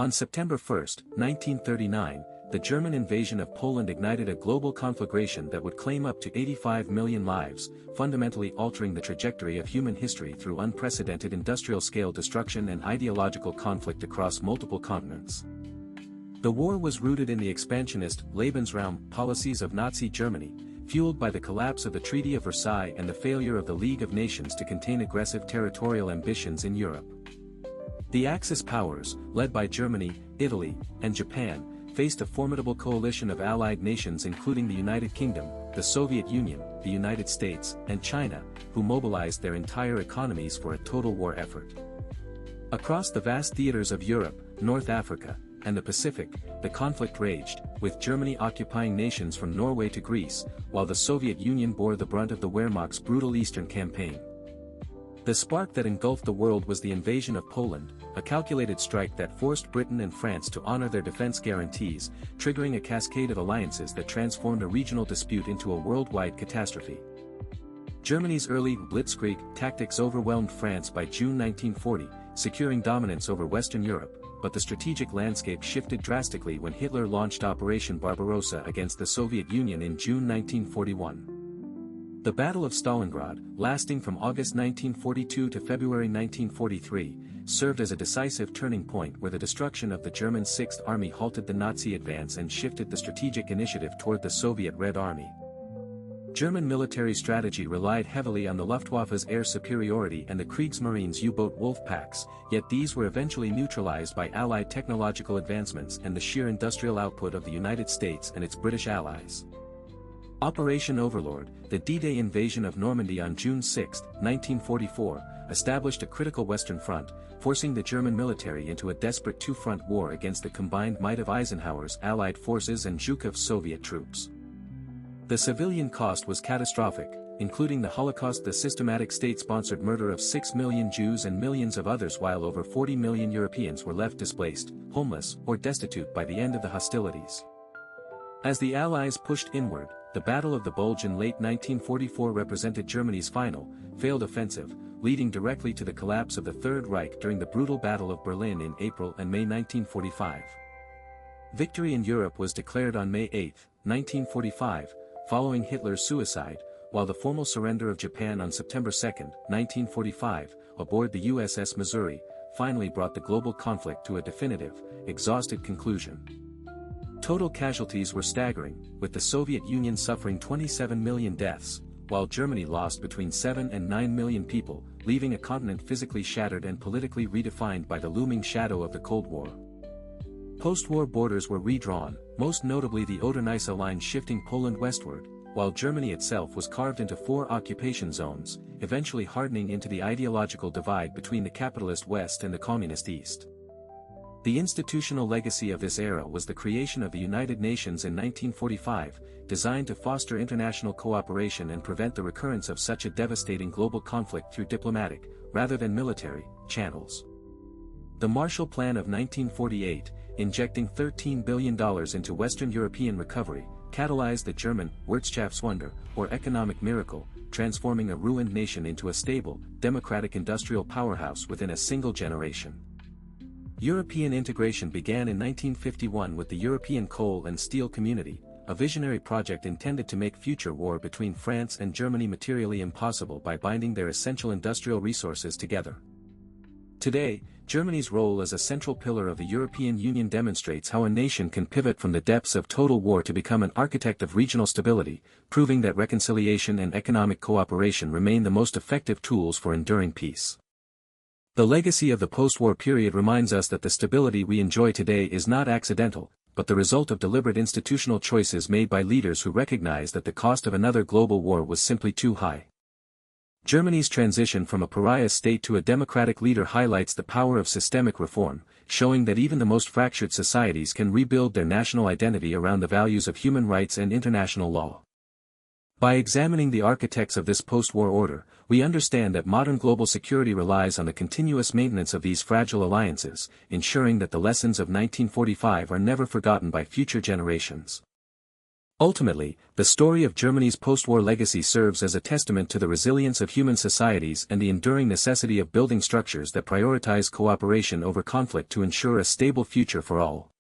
On September 1, 1939, the German invasion of Poland ignited a global conflagration that would claim up to 85 million lives, fundamentally altering the trajectory of human history through unprecedented industrial-scale destruction and ideological conflict across multiple continents. The war was rooted in the expansionist Lebensraum policies of Nazi Germany, fueled by the collapse of the Treaty of Versailles and the failure of the League of Nations to contain aggressive territorial ambitions in Europe. The Axis powers, led by Germany, Italy, and Japan, faced a formidable coalition of allied nations including the United Kingdom, the Soviet Union, the United States, and China, who mobilized their entire economies for a total war effort. Across the vast theaters of Europe, North Africa, and the Pacific, the conflict raged, with Germany occupying nations from Norway to Greece, while the Soviet Union bore the brunt of the Wehrmacht's brutal eastern campaign. The spark that engulfed the world was the invasion of Poland, a calculated strike that forced Britain and France to honor their defense guarantees, triggering a cascade of alliances that transformed a regional dispute into a worldwide catastrophe. Germany's early Blitzkrieg tactics overwhelmed France by June 1940, securing dominance over Western Europe, but the strategic landscape shifted drastically when Hitler launched Operation Barbarossa against the Soviet Union in June 1941. The Battle of Stalingrad, lasting from August 1942 to February 1943, served as a decisive turning point where the destruction of the German Sixth Army halted the Nazi advance and shifted the strategic initiative toward the Soviet Red Army. German military strategy relied heavily on the Luftwaffe's air superiority and the Kriegsmarine's U-boat wolf packs, yet these were eventually neutralized by Allied technological advancements and the sheer industrial output of the United States and its British allies. Operation Overlord, the D-Day invasion of Normandy on June 6, 1944, established a critical Western front, forcing the German military into a desperate two-front war against the combined might of Eisenhower's Allied forces and Zhukov's Soviet troops. The civilian cost was catastrophic, including the Holocaust, the systematic state-sponsored murder of 6 million Jews and millions of others, while over 40 million Europeans were left displaced, homeless, or destitute by the end of the hostilities. As the Allies pushed inward, the Battle of the Bulge in late 1944 represented Germany's final, failed offensive, leading directly to the collapse of the Third Reich during the brutal Battle of Berlin in April and May 1945. Victory in Europe was declared on May 8, 1945, following Hitler's suicide, while the formal surrender of Japan on September 2, 1945, aboard the USS Missouri, finally brought the global conflict to a definitive, exhausted conclusion. Total casualties were staggering, with the Soviet Union suffering 27 million deaths, while Germany lost between 7 and 9 million people, leaving a continent physically shattered and politically redefined by the looming shadow of the Cold War. Post-war borders were redrawn, most notably the Oder-Neisse line shifting Poland westward, while Germany itself was carved into 4 occupation zones, eventually hardening into the ideological divide between the capitalist West and the communist East. The institutional legacy of this era was the creation of the United Nations in 1945, designed to foster international cooperation and prevent the recurrence of such a devastating global conflict through diplomatic, rather than military, channels. The Marshall Plan of 1948, injecting $13 billion into Western European recovery, catalyzed the German Wirtschaftswunder, or economic miracle, transforming a ruined nation into a stable, democratic industrial powerhouse within a single generation. European integration began in 1951 with the European Coal and Steel Community, a visionary project intended to make future war between France and Germany materially impossible by binding their essential industrial resources together. Today, Germany's role as a central pillar of the European Union demonstrates how a nation can pivot from the depths of total war to become an architect of regional stability, proving that reconciliation and economic cooperation remain the most effective tools for enduring peace. The legacy of the post-war period reminds us that the stability we enjoy today is not accidental, but the result of deliberate institutional choices made by leaders who recognized that the cost of another global war was simply too high. Germany's transition from a pariah state to a democratic leader highlights the power of systemic reform, showing that even the most fractured societies can rebuild their national identity around the values of human rights and international law. By examining the architects of this post-war order, we understand that modern global security relies on the continuous maintenance of these fragile alliances, ensuring that the lessons of 1945 are never forgotten by future generations. Ultimately, the story of Germany's post-war legacy serves as a testament to the resilience of human societies and the enduring necessity of building structures that prioritize cooperation over conflict to ensure a stable future for all.